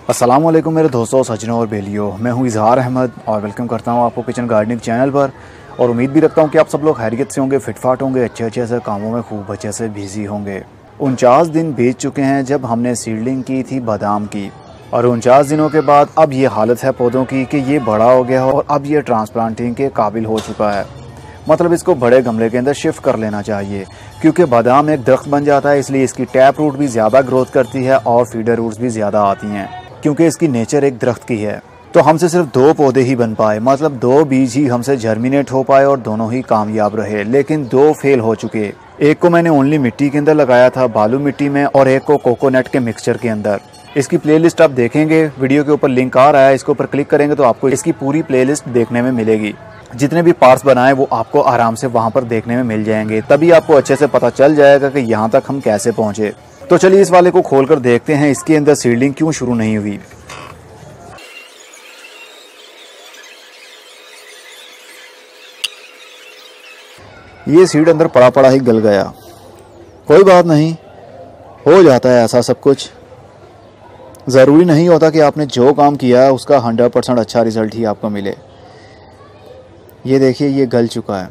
अस्सलाम वालेकुम मेरे दोस्तों, सज्जनों और बेलियों। मैं हूं इजहार अहमद और वेलकम करता हूं आपको किचन गार्डनिंग चैनल पर। और उम्मीद भी रखता हूं कि आप सब लोग खैरियत से होंगे, फिटफाट होंगे, अच्छे से कामों में खूब अच्छे से बिजी होंगे। 49 दिन बीत चुके हैं जब हमने सीडलिंग की थी बादाम की, और 49 दिनों के बाद अब ये हालत है पौधों की कि ये बड़ा हो गया और अब ये ट्रांसप्लांटिंग के काबिल हो चुका है। मतलब इसको बड़े गमले के अंदर शिफ्ट कर लेना चाहिए, क्योंकि बादाम एक दरख्त बन जाता है, इसलिए इसकी टैप रूट भी ज़्यादा ग्रोथ करती है और फीडर रूट्स भी ज़्यादा आती हैं, क्योंकि इसकी नेचर एक दरख्त की है। तो हमसे सिर्फ 2 पौधे ही बन पाए, मतलब 2 बीज ही हमसे जर्मिनेट हो पाए और दोनों ही कामयाब रहे, लेकिन 2 फेल हो चुके। एक को मैंने ओनली मिट्टी के अंदर लगाया था, बालू मिट्टी में, और एक को कोकोनट के मिक्सचर के अंदर। इसकी प्लेलिस्ट आप देखेंगे, वीडियो के ऊपर लिंक आ रहा है, इसके ऊपर क्लिक करेंगे तो आपको इसकी पूरी प्लेलिस्ट देखने में मिलेगी। जितने भी पार्ट्स बनाए वो आपको आराम से वहाँ पर देखने में मिल जाएंगे, तभी आपको अच्छे से पता चल जाएगा कि यहाँ तक हम कैसे पहुँचे। तो चलिए इस वाले को खोलकर देखते हैं, इसके अंदर सीडलिंग क्यों शुरू नहीं हुई। ये सीड अंदर पड़ा पड़ा ही गल गया। कोई बात नहीं, हो जाता है ऐसा सब कुछ। ज़रूरी नहीं होता कि आपने जो काम किया है उसका 100% अच्छा रिजल्ट ही आपको मिले। ये देखिए, ये गल चुका है।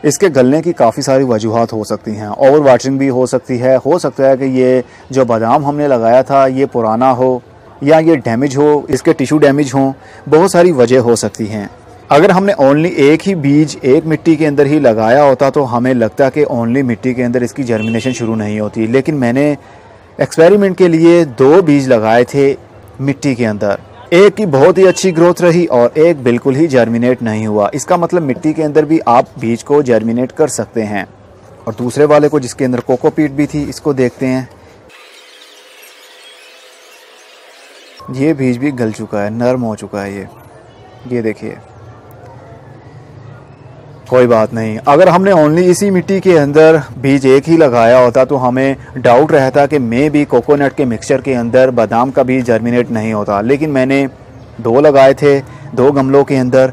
इसके गलने की काफ़ी सारी वजूहात हो सकती हैं। ओवर वाटरिंग भी हो सकती है, हो सकता है कि ये जो बादाम हमने लगाया था ये पुराना हो, या ये डैमेज हो, इसके टिश्यू डैमेज हों, बहुत सारी वजह हो सकती हैं। अगर हमने ओनली एक ही बीज एक मिट्टी के अंदर ही लगाया होता तो हमें लगता कि ओनली मिट्टी के अंदर इसकी जर्मिनेशन शुरू नहीं होती, लेकिन मैंने एक्सपेरिमेंट के लिए 2 बीज लगाए थे मिट्टी के अंदर। एक की बहुत ही अच्छी ग्रोथ रही और एक बिल्कुल ही जर्मिनेट नहीं हुआ। इसका मतलब मिट्टी के अंदर भी आप बीज को जर्मिनेट कर सकते हैं। और दूसरे वाले को जिसके अंदर कोकोपीट भी थी, इसको देखते हैं। ये बीज भी गल चुका है, नरम हो चुका है ये देखिए। कोई बात नहीं, अगर हमने ओनली इसी मिट्टी के अंदर बीज एक ही लगाया होता तो हमें डाउट रहता कि मे भी कोकोनट के मिक्सचर के अंदर बादाम का बीज जर्मिनेट नहीं होता। लेकिन मैंने 2 लगाए थे 2 गमलों के अंदर,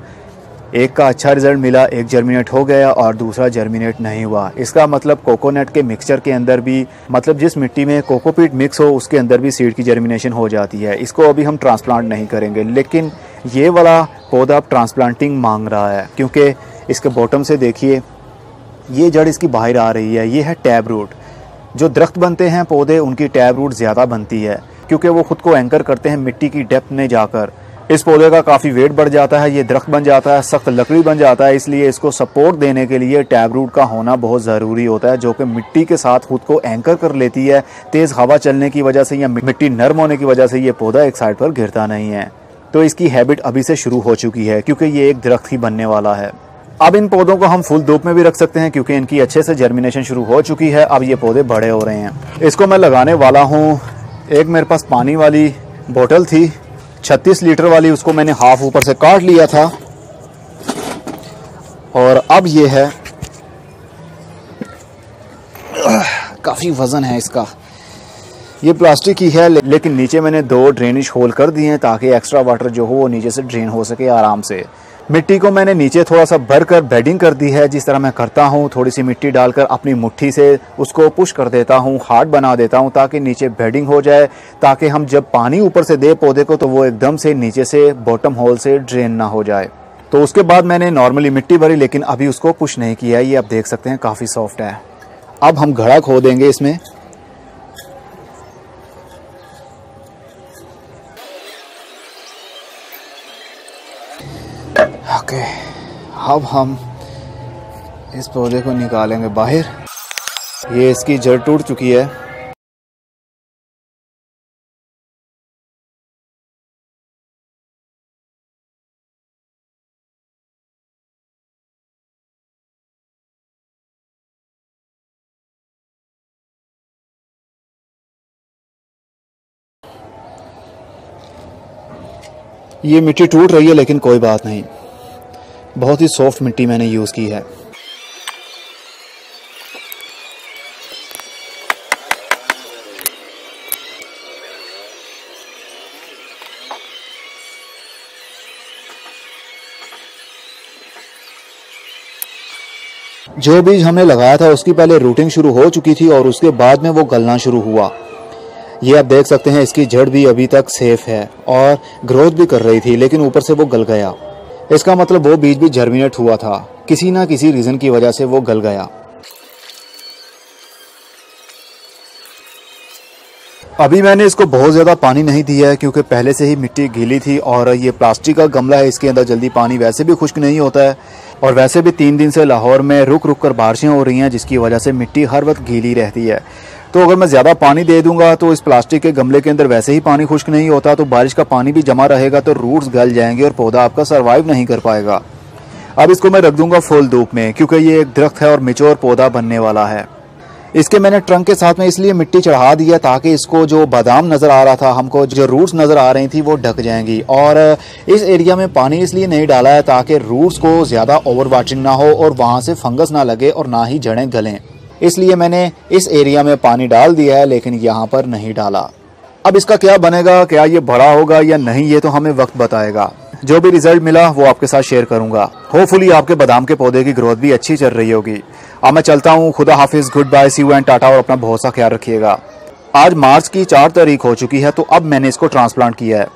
एक का अच्छा रिजल्ट मिला, एक जर्मिनेट हो गया और दूसरा जर्मिनेट नहीं हुआ। इसका मतलब कोकोनट के मिक्सचर के अंदर भी, मतलब जिस मिट्टी में कोकोपीट मिक्स हो उसके अंदर भी सीड की जर्मिनेशन हो जाती है। इसको अभी हम ट्रांसप्लांट नहीं करेंगे, लेकिन ये वाला पौधा अब ट्रांसप्लांटिंग मांग रहा है, क्योंकि इसके बॉटम से देखिए ये जड़ इसकी बाहर आ रही है। ये है टैब रूट। जो दरख्त बनते हैं पौधे, उनकी टैब रूट ज़्यादा बनती है, क्योंकि वो खुद को एंकर करते हैं मिट्टी की डेप्थ में जाकर। इस पौधे का काफ़ी वेट बढ़ जाता है, ये दरख्त बन जाता है, सख्त लकड़ी बन जाता है, इसलिए इसको सपोर्ट देने के लिए टैब रूट का होना बहुत ज़रूरी होता है, जो कि मिट्टी के साथ खुद को एंकर कर लेती है। तेज़ हवा चलने की वजह से या मिट्टी नरम होने की वजह से ये पौधा एक साइड पर गिरता नहीं है। तो इसकी हैबिट अभी से शुरू हो चुकी है, क्योंकि ये एक दरख्त ही बनने वाला है। अब इन पौधों को हम फुल धूप में भी रख सकते हैं, क्योंकि इनकी अच्छे से जर्मिनेशन शुरू हो चुकी है। अब ये पौधे बड़े हो रहे हैं। इसको मैं लगाने वाला हूँ। एक मेरे पास पानी वाली बोतल थी 36 लीटर वाली, उसको मैंने हाफ ऊपर से काट लिया था, और अब ये है, काफ़ी वज़न है इसका। ये प्लास्टिक की है, लेकिन नीचे मैंने 2 ड्रेनेज होल कर दिए हैं ताकि एक्स्ट्रा वाटर जो हो वो नीचे से ड्रेन हो सके आराम से। मिट्टी को मैंने नीचे थोड़ा सा भरकर बेडिंग कर दी है, जिस तरह मैं करता हूँ। थोड़ी सी मिट्टी डालकर अपनी मुट्ठी से उसको पुश कर देता हूँ, हार्ड बना देता हूँ, ताकि नीचे बेडिंग हो जाए, ताकि हम जब पानी ऊपर से दे पौधे को तो वो एकदम से नीचे से बॉटम होल से ड्रेन ना हो जाए। तो उसके बाद मैंने नॉर्मली मिट्टी भरी, लेकिन अभी उसको पुश नहीं किया। ये आप देख सकते हैं काफ़ी सॉफ्ट है। अब हम घड़ा खो देंगे इसमें। ओके, अब हम इस पौधे को निकालेंगे बाहर। ये इसकी जड़ टूट चुकी है। ये मिट्टी टूट रही है, लेकिन कोई बात नहीं, बहुत ही सॉफ्ट मिट्टी मैंने यूज़ की है। जो बीज हमने लगाया था उसकी पहले रूटिंग शुरू हो चुकी थी और उसके बाद में वो गलना शुरू हुआ। ये आप देख सकते हैं, इसकी जड़ भी अभी तक सेफ है और ग्रोथ भी कर रही थी, लेकिन ऊपर से वो गल गया। इसका मतलब वो बीज भी जर्मिनेट हुआ था, किसी ना किसी रीज़न की वजह से वो गल गया। अभी मैंने इसको बहुत ज़्यादा पानी नहीं दिया है क्योंकि पहले से ही मिट्टी गीली थी और ये प्लास्टिक का गमला है, इसके अंदर जल्दी पानी वैसे भी खुश्क नहीं होता है और वैसे भी 3 दिन से लाहौर में रुक रुक कर बारिशें हो रही हैं जिसकी वजह से मिट्टी हर वक्त गीली रहती है। तो अगर मैं ज़्यादा पानी दे दूंगा तो इस प्लास्टिक के गमले के अंदर वैसे ही पानी खुश्क नहीं होता, तो बारिश का पानी भी जमा रहेगा तो रूट्स गल जाएंगे और पौधा आपका सर्वाइव नहीं कर पाएगा। अब इसको मैं रख दूंगा फुल धूप में क्योंकि ये एक दरख्त है और मेच्योर पौधा बनने वाला है। इसके मैंने ट्रंक के साथ में इसलिए मिट्टी चढ़ा दिया ताकि इसको जो बादाम नज़र आ रहा था, हमको जो रूट्स नज़र आ रही थी वो ढक जाएंगी। और इस एरिया में पानी इसलिए नहीं डाला है ताकि रूट्स को ज़्यादा ओवर वाटरिंग ना हो और वहाँ से फंगस ना लगे और ना ही जड़ें गलें, इसलिए मैंने इस एरिया में पानी डाल दिया है लेकिन यहाँ पर नहीं डाला। अब इसका क्या बनेगा, क्या ये बड़ा होगा या नहीं, ये तो हमें वक्त बताएगा। जो भी रिजल्ट मिला वो आपके साथ शेयर करूंगा। होपफुली आपके बादाम के पौधे की ग्रोथ भी अच्छी चल रही होगी। अब मैं चलता हूँ, खुदा हाफिज, good bye, see you and tata, और अपना बहुत सा ख्याल रखिएगा। आज मार्च की 4 तारीख हो चुकी है तो अब मैंने इसको ट्रांसप्लांट किया है।